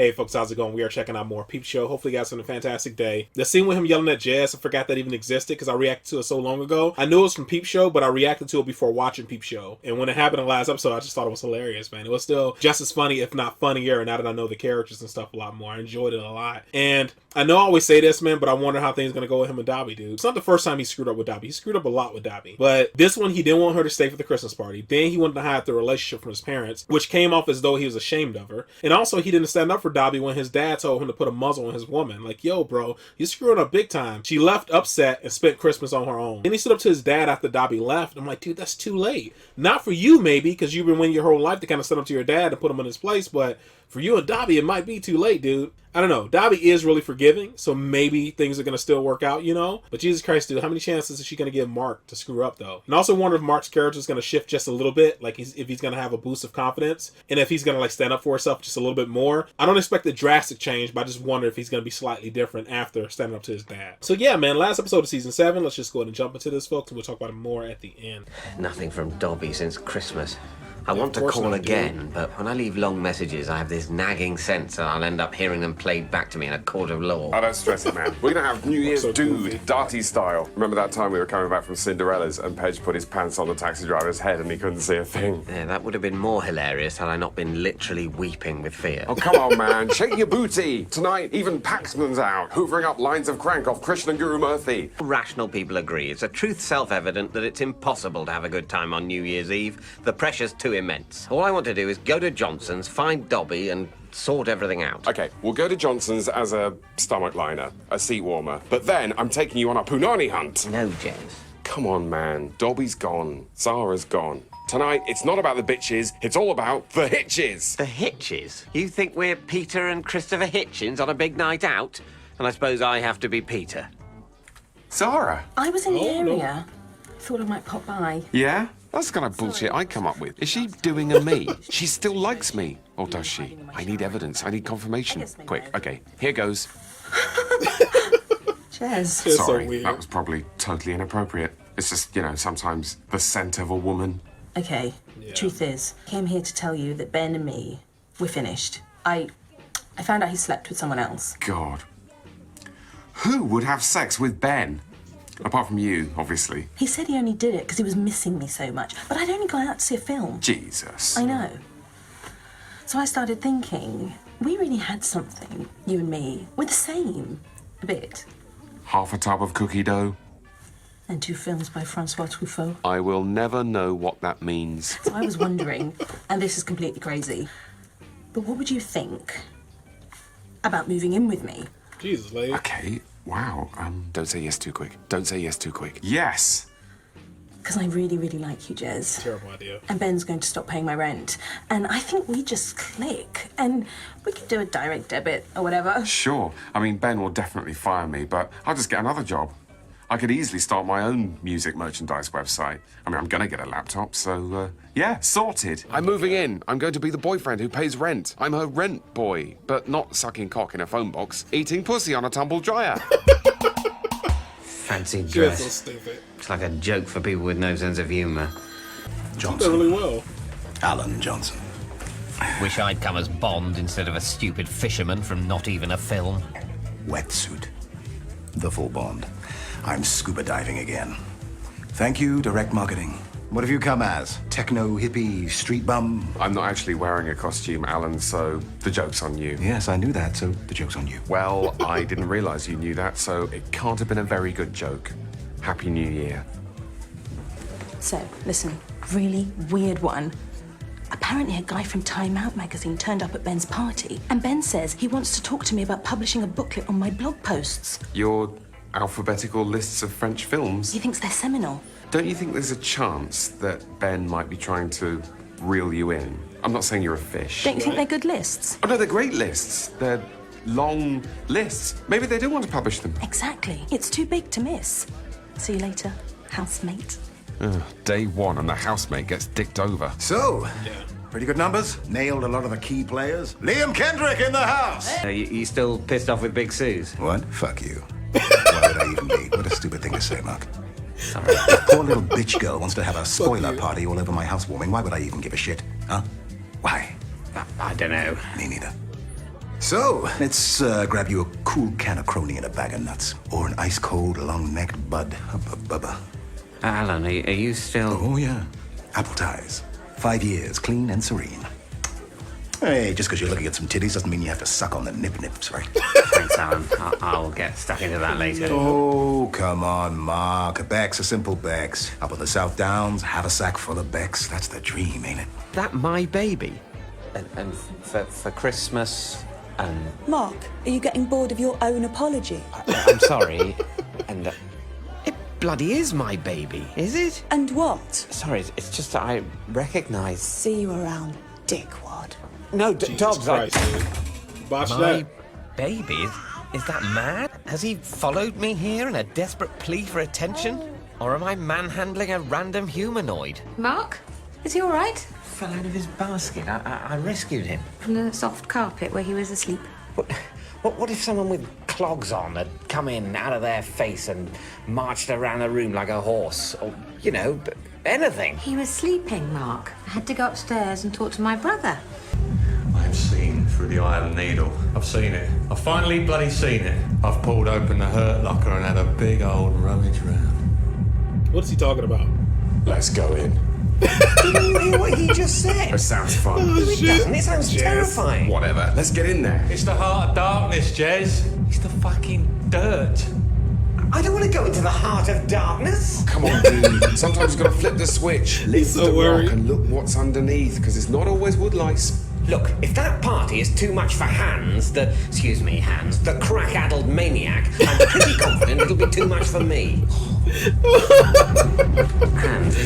Hey folks, how's it going? We are checking out more Peep Show. Hopefully you guys having a fantastic day. The scene with him yelling at Jazz, I forgot that even existed because I reacted to it so long ago. I knew it was from Peep Show, but I reacted to it before watching Peep Show. And when it happened in the last episode, I just thought it was hilarious, man. It was still just as funny, if not funnier, now that I know the characters and stuff a lot more. I enjoyed it a lot. And I know I always say this, man, but I wonder how things are going to go with him and Dobby, dude. It's not the first time he screwed up with Dobby. He screwed up a lot with Dobby. But this one, he didn't want her to stay for the Christmas party. Then he wanted to hide the relationship from his parents, which came off as though he was ashamed of her. And also, he didn't stand up for Dobby when his dad told him to put a muzzle on his woman. Like, yo, bro, you're screwing up big time. She left upset and spent Christmas on her own. Then he stood up to his dad after Dobby left. I'm like, dude, that's too late. Not for you, maybe, because you've been waiting your whole life to kind of stand up to your dad and put him in his place, but for you and Dobby, it might be too late, dude. I don't know. Dobby is really forgiving, so maybe things are going to still work out, you know? But Jesus Christ, dude, how many chances is she going to give Mark to screw up, though? And I also wonder if Mark's character is going to shift just a little bit, like if he's going to have a boost of confidence, and if he's going to like stand up for himself just a little bit more. I don't expect a drastic change, but I just wonder if he's going to be slightly different after standing up to his dad. So yeah, man, last episode of Season 7. Let's just go ahead and jump into this, folks, and we'll talk about it more at the end. Nothing from Dobby since Christmas. I want to call again, but when I leave long messages, I have this nagging sense that I'll end up hearing them played back to me in a court of law. Oh, don't stress it, man. We're going to have New Year's Dude, Darty style. Remember that time we were coming back from Cinderella's and Pedge put his pants on the taxi driver's head and he couldn't see a thing? Yeah, that would have been more hilarious had I not been literally weeping with fear. Oh, come on, man. Shake your booty. Tonight, even Paxman's out, hoovering up lines of crank off Krishna and Guru Murthy. Rational people agree. It's a truth self-evident that it's impossible to have a good time on New Year's Eve. The pressure's too immense. All I want to do is go to Johnson's, find Dobby, and sort everything out. Okay, we'll go to Johnson's as a stomach liner, a seat warmer. But then I'm taking you on a punani hunt. No, Jez. Come on, man. Dobby's gone. Zara's gone. Tonight, it's not about the bitches, it's all about the hitches. The Hitches? You think we're Peter and Christopher Hitchens on a big night out? And I suppose I have to be Peter. Zara? I was in the area. Thought I might pop by. Yeah? That's the kind of bullshit I come up with. Is she doing a me? She still likes me. Or does she? I need evidence. I need confirmation. Quick, okay, here goes. Jez. Sorry, so weird. that was probably totally inappropriate. It's just, you know, sometimes the scent of a woman. Okay, truth is, I came here to tell you that Ben and me, we're finished. I found out he slept with someone else. God. Who would have sex with Ben? Apart from you, obviously. He said he only did it because he was missing me so much, but I'd only gone out to see a film. Jesus. I know. So I started thinking, we really had something, you and me. We're the same, a bit. Half a tub of cookie dough. And 2 films by Francois Truffaut. I will never know what that means. So I was wondering, and this is completely crazy, but what would you think about moving in with me? Jesus, lady. Okay, wow. Don't say yes too quick. Don't say yes too quick. Yes! Because I really, really like you, Jez. Terrible idea. And Ben's going to stop paying my rent. And I think we just click. And we could do a direct debit or whatever. Sure. I mean, Ben will definitely fire me, but I'll just get another job. I could easily start my own music merchandise website. I mean, I'm gonna get a laptop, so, yeah, sorted. I'm moving in. I'm going to be the boyfriend who pays rent. I'm her rent boy, but not sucking cock in a phone box, eating pussy on a tumble dryer. Fancy You're dress. so stupid. It's like a joke for people with no sense of humour. Did Johnson. really well. Alan Johnson. Wish I'd come as Bond instead of a stupid fisherman from not even a film. Wetsuit. The full Bond. I'm scuba diving again. Thank you, direct marketing. What have you come as? Techno, hippie, street bum? I'm not actually wearing a costume, Alan, so the joke's on you. Yes, I knew that, so the joke's on you. Well, I didn't realise you knew that, so it can't have been a very good joke. Happy New Year. So, listen, really weird one. Apparently a guy from Time Out magazine turned up at Ben's party, and Ben says he wants to talk to me about publishing a booklet on my blog posts. Your alphabetical lists of French films? He thinks they're seminal. Don't you think there's a chance that Ben might be trying to reel you in? I'm not saying you're a fish. Don't you think they're good lists? Oh, no, they're great lists. They're long lists. Maybe they do want to publish them. Exactly. It's too big to miss. See you later, housemate. Day one and the housemate gets dicked over. So, pretty good numbers. Nailed a lot of the key players. Liam Kendrick in the house! You still pissed off with Big Sue's? What? Fuck you. Why would I even be? What a stupid thing to say, Mark. If poor little bitch girl wants to have a spoiler party all over my housewarming, why would I even give a shit? Huh? Why? I don't know. Me neither. So, let's grab you a cool can of crony and a bag of nuts. Or an ice-cold, long-necked bud. Bubba. Alan, are you still... Oh, yeah. Apple ties. 5 years, clean and serene. Hey, just because you're looking at some titties doesn't mean you have to suck on the nip-nips, right? Thanks, Alan. I'll get stuck into that later. Oh, come on, Mark. Becks are simple Becks. Up on the South Downs, have a sack full of Becks. That's the dream, ain't it? That my baby? And for Christmas and... Mark, are you getting bored of your own apology? I'm sorry. And it bloody is my baby, is it? And what? Sorry, it's just that I recognise... See you around, dickwad. No, Jesus dogs, Christ, dude. Botch My that. baby? Is that mad? Has he followed me here in a desperate plea for attention? Or am I manhandling a random humanoid? Mark, is he all right? Fell out of his basket. I rescued him. From the soft carpet where he was asleep. What if someone with clogs on had come in out of their face and marched around the room like a horse? Or, you know, anything. He was sleeping, Mark. I had to go upstairs and talk to my brother. I've seen through the eye of the needle. I've seen it. I've finally bloody seen it. I've pulled open the hurt locker and had a big old rummage round. What is he talking about? Let's go in. Didn't you hear what he just said? It sounds fun. No, it doesn't. It sounds terrifying. Whatever. Let's get in there. It's the heart of darkness, Jez. It's the fucking dirt. I don't want to go into the heart of darkness. Come on, dude. Sometimes you've got to flip the switch. He's so the rock worried. and look what's underneath, because it's not always wood lice. Look, if that party is too much for Hans, the crack-addled maniac, I'm pretty confident it'll be too much for me. Hans,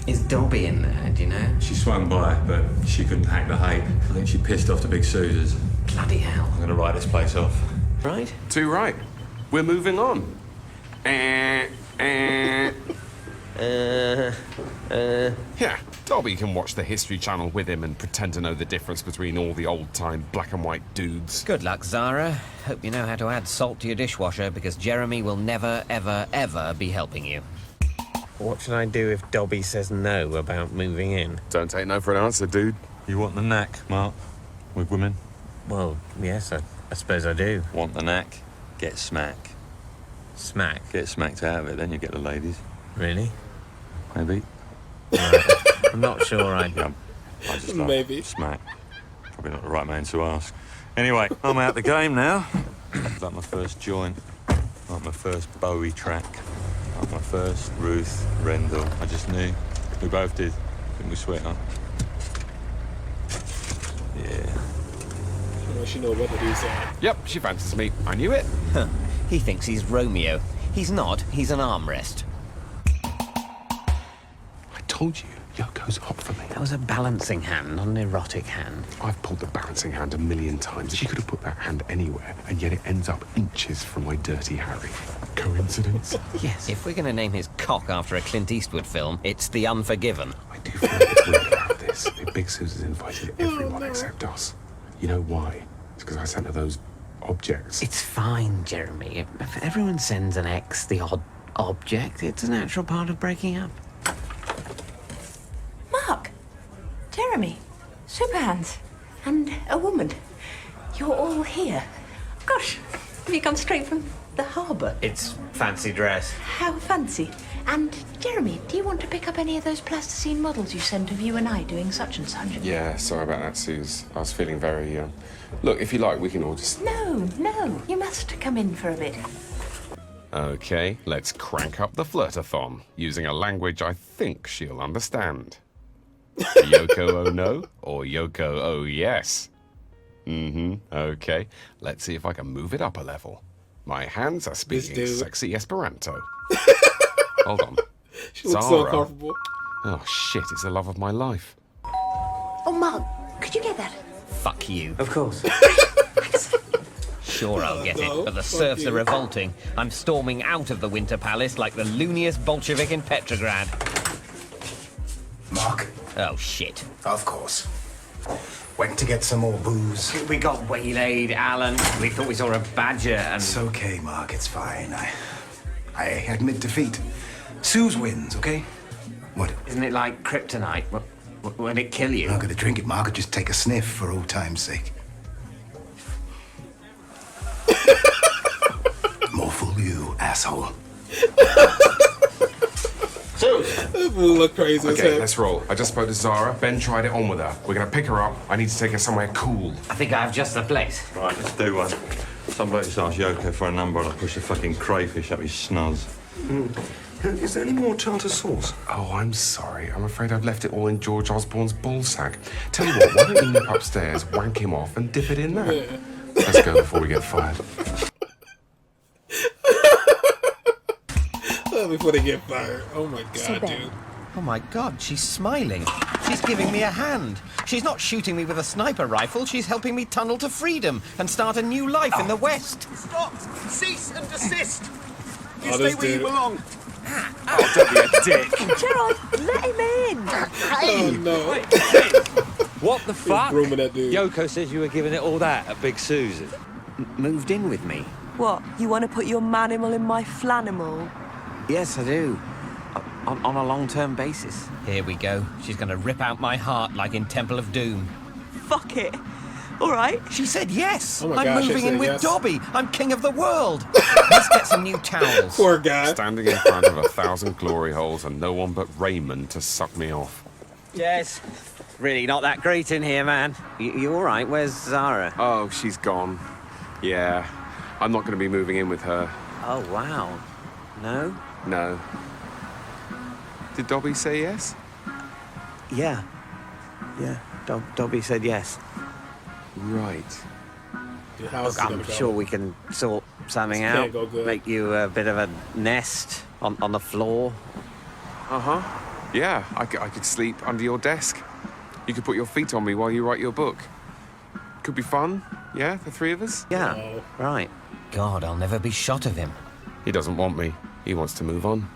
is Dobby in there, do you know? She swung by, but she couldn't hack the hay. I think she pissed off the big Susans. Bloody hell. I'm gonna write this place off. Right? Too right. We're moving on. Yeah, Dobby can watch the History Channel with him and pretend to know the difference between all the old-time black and white dudes. Good luck, Zara. Hope you know how to add salt to your dishwasher, because Jeremy will never, ever, ever be helping you. What should I do if Dobby says no about moving in? Don't take no for an answer, dude. You want the knack, Mark? With women? Well, yes, I suppose I do. Want the knack? Get smack. Smack? Get smacked out of it, then you get the ladies. Really? Maybe. I'm not sure I... Yeah, I just love Maybe. smack. Probably not the right man to ask. Anyway, I'm out the game now. Like my first joint. Like my first Bowie track. Like my first Ruth Rendell. I just knew. We both did. Didn't we, sweetheart? Yeah. She know what to do, so. Yep, she fancies me. I knew it. He thinks he's Romeo. He's not. He's an armrest. I told you, Yoko's hot for me. That was a balancing hand, not an erotic hand. I've pulled the balancing hand 1,000,000 times. She could have put that hand anywhere, and yet it ends up inches from my Dirty Harry. Coincidence? Yes. If we're going to name his cock after a Clint Eastwood film, it's The Unforgiven. I do feel it's weird about this. Big Susan's invited everyone except us. You know why? It's because I sent her those objects. It's fine, Jeremy. If everyone sends an ex the odd object, it's a natural part of breaking up. Mark, Jeremy, Superhands, and a woman. You're all here. Gosh, have you come straight from the harbour? It's fancy dress. How fancy. And Jeremy, do you want to pick up any of those plasticine models you sent of you and I doing such and such? Yeah, sorry about that, Suze. I was feeling very, Look, if you like, we can all just... No, you must come in for a bit. Okay, let's crank up the flirtathon, using a language I think she'll understand. Yoko oh no, or Yoko oh yes? Okay. Let's see if I can move it up a level. My hands are speaking dude. sexy Esperanto. Hold on. She looks so Zara. uncomfortable. Oh shit, it's the love of my life. Oh, Mark, could you get that? Fuck you. Of course. Sure, I'll get it, but the serfs you. are revolting. I'm storming out of the Winter Palace like the looniest Bolshevik in Petrograd. Mark? Oh, shit. Of course. Went to get some more booze. We got waylaid, Alan. We thought we saw a badger and... It's okay, Mark, it's fine. I admit defeat. Suze wins, okay? What? Isn't it like kryptonite? Won't it kill you? I'm not gonna drink it, Mark. I'll just take a sniff for old time's sake. asshole. This fool look crazy as Okay, heck. let's roll. I just spoke to Zara. Ben tried it on with her. We're gonna pick her up. I need to take her somewhere cool. I think I have just the place. Right, let's do one. Some bloke just asked Yoko for a number and I pushed a fucking crayfish up his snuzz. Is there any more tartar sauce? Oh, I'm sorry. I'm afraid I've left it all in George Osborne's ballsack. Tell you what, why don't you nip upstairs, wank him off, and dip it in there? Yeah. Let's go before we get fired. Before they get fired. Oh my So, god, Ben, dude. Oh my God, she's smiling. She's giving me a hand. She's not shooting me with a sniper rifle. She's helping me tunnel to freedom and start a new life in the West. Stop! Cease and desist! You Oh, stay this where you dude. belong. Oh, don't be a dick. Gerard, let him in. Oh no. What the fuck? Grooming that dude. Yoko says you were giving it all that at Big Susie. Moved in with me. What, you want to put your manimal in my flanimal? Yes, I do. On a long-term basis. Here we go. She's gonna rip out my heart like in Temple of Doom. Fuck it. All right. She said yes. Oh my I'm gosh, she moving said in with yes. Dobby. I'm king of the world. Let's get some new towels. Poor guy. Standing in front of 1,000 glory holes and no one but Raymond to suck me off. Yes. Really not that great in here, man. You all right? Where's Zara? Oh, she's gone. Yeah, I'm not going to be moving in with her. Oh, wow. No? No. Did Dobby say yes? Yeah. Yeah. Dobby said yes. Right. Dude, how is Look, this I'm gonna go? sure we can sort something This can't out. go good. Make you a bit of a nest on the floor. Uh-huh. Yeah, I could sleep under your desk. You could put your feet on me while you write your book. Could be fun, yeah, the three of us? Yeah. Oh. Right. God, I'll never be shot of him. He doesn't want me. He wants to move on.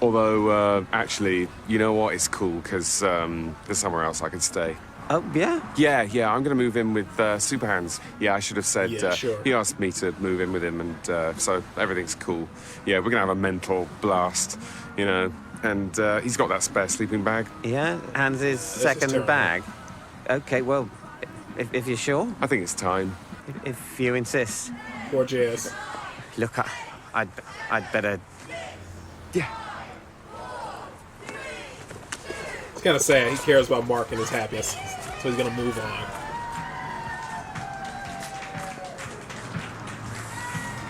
Although, actually, you know what? It's cool, because there's somewhere else I can stay. Oh, yeah? Yeah, I'm going to move in with Superhands. Yeah, I should have said, Yeah, sure. he asked me to move in with him, and so everything's cool. Yeah, we're going to have a mental blast, you know, and he's got that spare sleeping bag. Yeah? Hans' is second terrible. bag? Okay, well, if you're sure, I think it's time. if you insist. Poor Jazz. Look, I'd better... Yeah. It's kind of sad. He cares about Mark and his happiness, so he's gonna move on.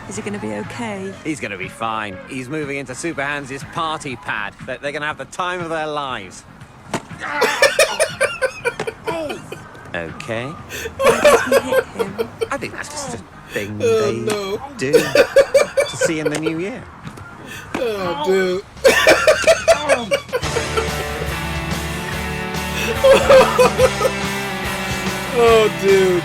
Is it going to be okay? He's going to be fine. He's moving into Superhands' party pad. They're going to have the time of their lives. Okay. Why did he hit him? I think that's just a thing Oh, they no. do to see in the new year. Oh, dude. Oh, dude.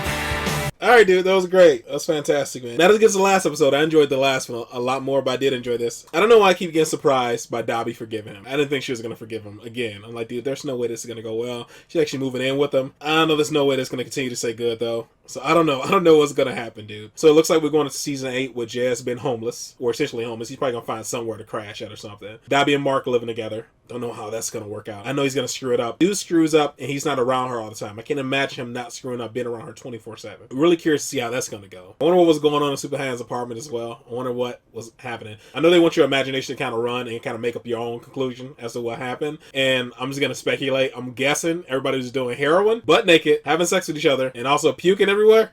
All right, dude, that was great. That was fantastic, man. That is against the last episode. I enjoyed the last one a lot more, but I did enjoy this. I don't know why I keep getting surprised by Dobby forgiving him. I didn't think she was going to forgive him again. I'm like, dude, there's no way this is going to go well. She's actually moving in with him. I don't know. There's no way that's going to continue to say good, though. So I don't know. I don't know what's going to happen, dude. So it looks like we're going into season 8 with Jazz being homeless, or essentially homeless. He's probably going to find somewhere to crash at or something. Dobby and Mark living together. Don't know how that's going to work out. I know he's going to screw it up. Dude screws up, and he's not around her all the time. I can't imagine him not screwing up, being around her 24/7. Really curious to see how that's going to go. I wonder what was going on in Superhand's apartment as well. I wonder what was happening. I know they want your imagination to kind of run and kind of make up your own conclusion as to what happened. And I'm just going to speculate. I'm guessing everybody was doing heroin, butt naked, having sex with each other, and also puking everywhere.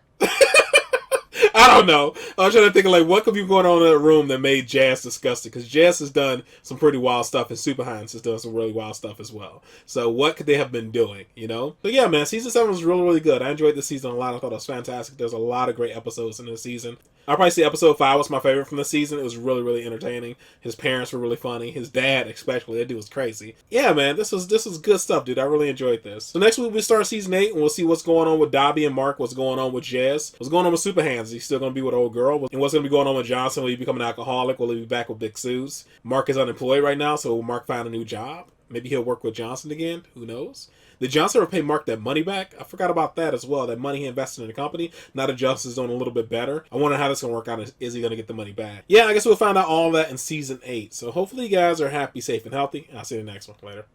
I don't know. I was trying to think of like what could be going on in that room that made Jazz disgusting, because Jazz has done some pretty wild stuff, and Superhands has done some really wild stuff as well. So what could they have been doing, you know? But yeah, man, season 7 was really, really good. I enjoyed this season a lot. I thought it was fantastic. There's a lot of great episodes in this season. I'll probably say episode 5 was my favorite from the season. It was really, really entertaining. His parents were really funny. His dad, especially, that dude was crazy. Yeah, man, this was good stuff, dude. I really enjoyed this. So next week we start season 8, and we'll see what's going on with Dobby and Mark, what's going on with Jazz, what's going on with Superhands. Is he still going to be with old girl? And what's going to be going on with Johnson? Will he become an alcoholic? Will he be back with Big Suze? Mark is unemployed right now, so will Mark find a new job? Maybe he'll work with Johnson again. Who knows? Did Johnson ever pay Mark that money back? I forgot about that as well. That money he invested in the company. Now that Johnson's doing a little bit better. I wonder how this is going to work out. Is he going to get the money back? Yeah, I guess we'll find out all that in season 8. So hopefully you guys are happy, safe, and healthy. I'll see you in the next one. Later.